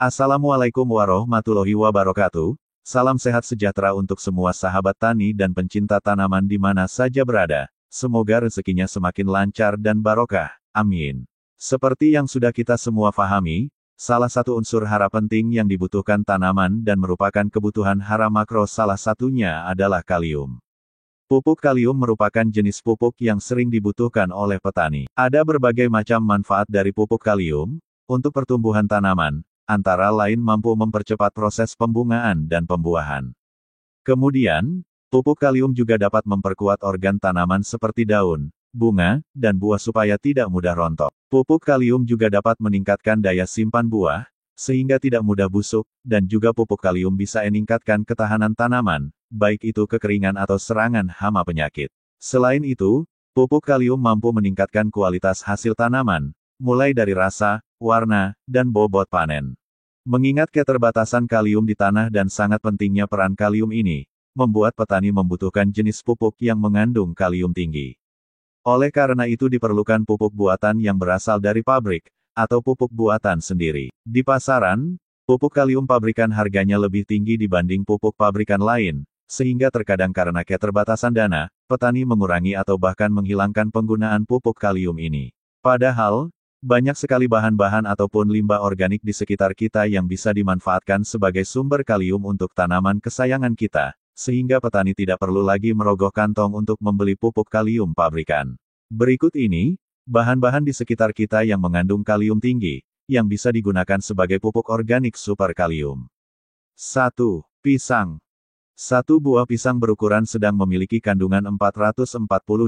Assalamualaikum warahmatullahi wabarakatuh. Salam sehat sejahtera untuk semua sahabat tani dan pencinta tanaman di mana saja berada. Semoga rezekinya semakin lancar dan barokah. Amin. Seperti yang sudah kita semua pahami, salah satu unsur hara penting yang dibutuhkan tanaman dan merupakan kebutuhan hara makro salah satunya adalah kalium. Pupuk kalium merupakan jenis pupuk yang sering dibutuhkan oleh petani. Ada berbagai macam manfaat dari pupuk kalium untuk pertumbuhan tanaman, antara lain mampu mempercepat proses pembungaan dan pembuahan. Kemudian, pupuk kalium juga dapat memperkuat organ tanaman seperti daun, bunga, dan buah supaya tidak mudah rontok. Pupuk kalium juga dapat meningkatkan daya simpan buah, sehingga tidak mudah busuk, dan juga pupuk kalium bisa meningkatkan ketahanan tanaman, baik itu kekeringan atau serangan hama penyakit. Selain itu, pupuk kalium mampu meningkatkan kualitas hasil tanaman, mulai dari rasa, warna, dan bobot panen. Mengingat keterbatasan kalium di tanah dan sangat pentingnya peran kalium ini, membuat petani membutuhkan jenis pupuk yang mengandung kalium tinggi. Oleh karena itu diperlukan pupuk buatan yang berasal dari pabrik, atau pupuk buatan sendiri. Di pasaran, pupuk kalium pabrikan harganya lebih tinggi dibanding pupuk pabrikan lain, sehingga terkadang karena keterbatasan dana, petani mengurangi atau bahkan menghilangkan penggunaan pupuk kalium ini. Padahal, banyak sekali bahan-bahan ataupun limbah organik di sekitar kita yang bisa dimanfaatkan sebagai sumber kalium untuk tanaman kesayangan kita, sehingga petani tidak perlu lagi merogoh kantong untuk membeli pupuk kalium pabrikan. Berikut ini, bahan-bahan di sekitar kita yang mengandung kalium tinggi, yang bisa digunakan sebagai pupuk organik super kalium. 1. Pisang. Satu buah pisang berukuran sedang memiliki kandungan 442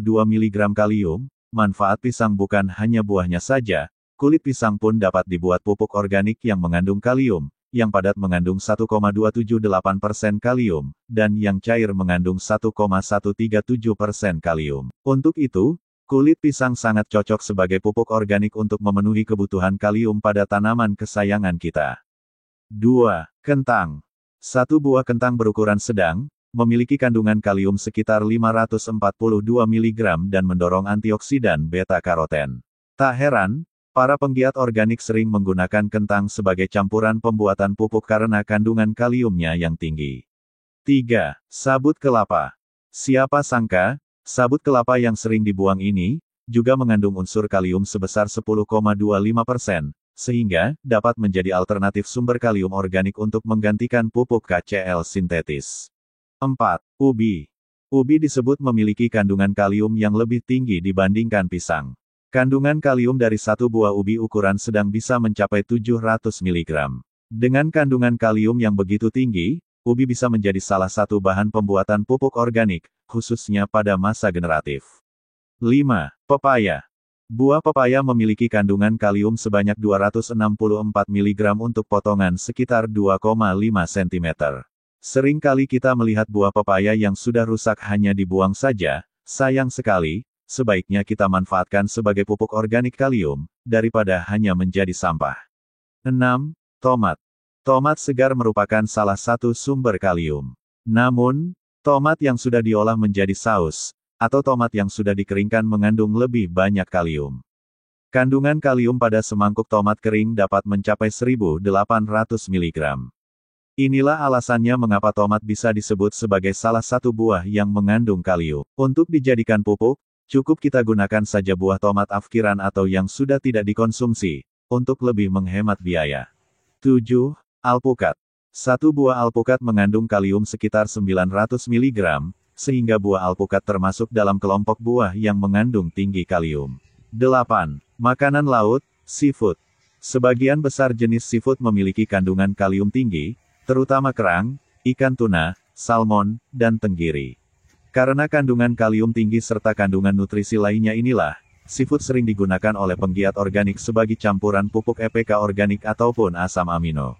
mg kalium. Manfaat pisang bukan hanya buahnya saja, kulit pisang pun dapat dibuat pupuk organik yang mengandung kalium, yang padat mengandung 1,278% kalium, dan yang cair mengandung 1,137% kalium. Untuk itu, kulit pisang sangat cocok sebagai pupuk organik untuk memenuhi kebutuhan kalium pada tanaman kesayangan kita. 2. Kentang. Satu buah kentang berukuran sedang, memiliki kandungan kalium sekitar 542 mg dan mendorong antioksidan beta-karoten. Tak heran, para penggiat organik sering menggunakan kentang sebagai campuran pembuatan pupuk karena kandungan kaliumnya yang tinggi. 3. Sabut kelapa. Siapa sangka, sabut kelapa yang sering dibuang ini, juga mengandung unsur kalium sebesar 10,25%, sehingga dapat menjadi alternatif sumber kalium organik untuk menggantikan pupuk KCl sintetis. 4. Ubi. Ubi disebut memiliki kandungan kalium yang lebih tinggi dibandingkan pisang. Kandungan kalium dari satu buah ubi ukuran sedang bisa mencapai 700 mg. Dengan kandungan kalium yang begitu tinggi, ubi bisa menjadi salah satu bahan pembuatan pupuk organik, khususnya pada masa generatif. 5. Pepaya. Buah pepaya memiliki kandungan kalium sebanyak 264 mg untuk potongan sekitar 2,5 cm. Sering kali kita melihat buah pepaya yang sudah rusak hanya dibuang saja, sayang sekali, sebaiknya kita manfaatkan sebagai pupuk organik kalium, daripada hanya menjadi sampah. 6. Tomat. Tomat segar merupakan salah satu sumber kalium. Namun, tomat yang sudah diolah menjadi saus, atau tomat yang sudah dikeringkan mengandung lebih banyak kalium. Kandungan kalium pada semangkuk tomat kering dapat mencapai 1.800 mg. Inilah alasannya mengapa tomat bisa disebut sebagai salah satu buah yang mengandung kalium. Untuk dijadikan pupuk, cukup kita gunakan saja buah tomat afkiran atau yang sudah tidak dikonsumsi, untuk lebih menghemat biaya. 7. Alpukat. Satu buah alpukat mengandung kalium sekitar 900 mg, sehingga buah alpukat termasuk dalam kelompok buah yang mengandung tinggi kalium. 8. Makanan laut, seafood. Sebagian besar jenis seafood memiliki kandungan kalium tinggi, terutama kerang, ikan tuna, salmon, dan tenggiri. Karena kandungan kalium tinggi serta kandungan nutrisi lainnya inilah, seafood sering digunakan oleh penggiat organik sebagai campuran pupuk EPK organik ataupun asam amino.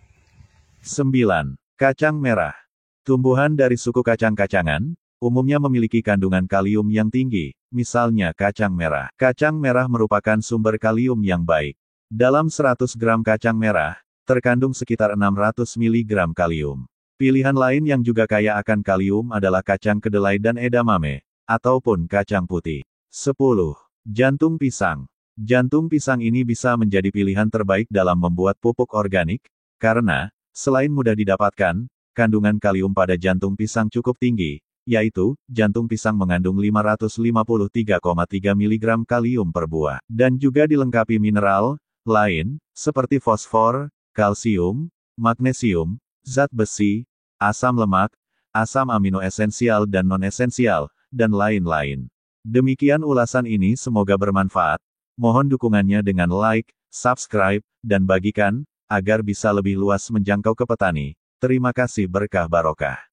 9. Kacang merah. Tumbuhan dari suku kacang-kacangan, umumnya memiliki kandungan kalium yang tinggi, misalnya kacang merah. Kacang merah merupakan sumber kalium yang baik. Dalam 100 gram kacang merah, terkandung sekitar 600 mg kalium. Pilihan lain yang juga kaya akan kalium adalah kacang kedelai dan edamame, ataupun kacang putih. 10. Jantung pisang. Jantung pisang ini bisa menjadi pilihan terbaik dalam membuat pupuk organik, Karena, selain mudah didapatkan, kandungan kalium pada jantung pisang cukup tinggi, yaitu, jantung pisang mengandung 553,3 mg kalium per buah. Dan juga dilengkapi mineral lain, seperti fosfor, kalsium, magnesium, zat besi, asam lemak, asam amino esensial dan non-esensial, dan lain-lain. Demikian ulasan ini, semoga bermanfaat. Mohon dukungannya dengan like, subscribe, dan bagikan, agar bisa lebih luas menjangkau ke petani. Terima kasih, berkah barokah.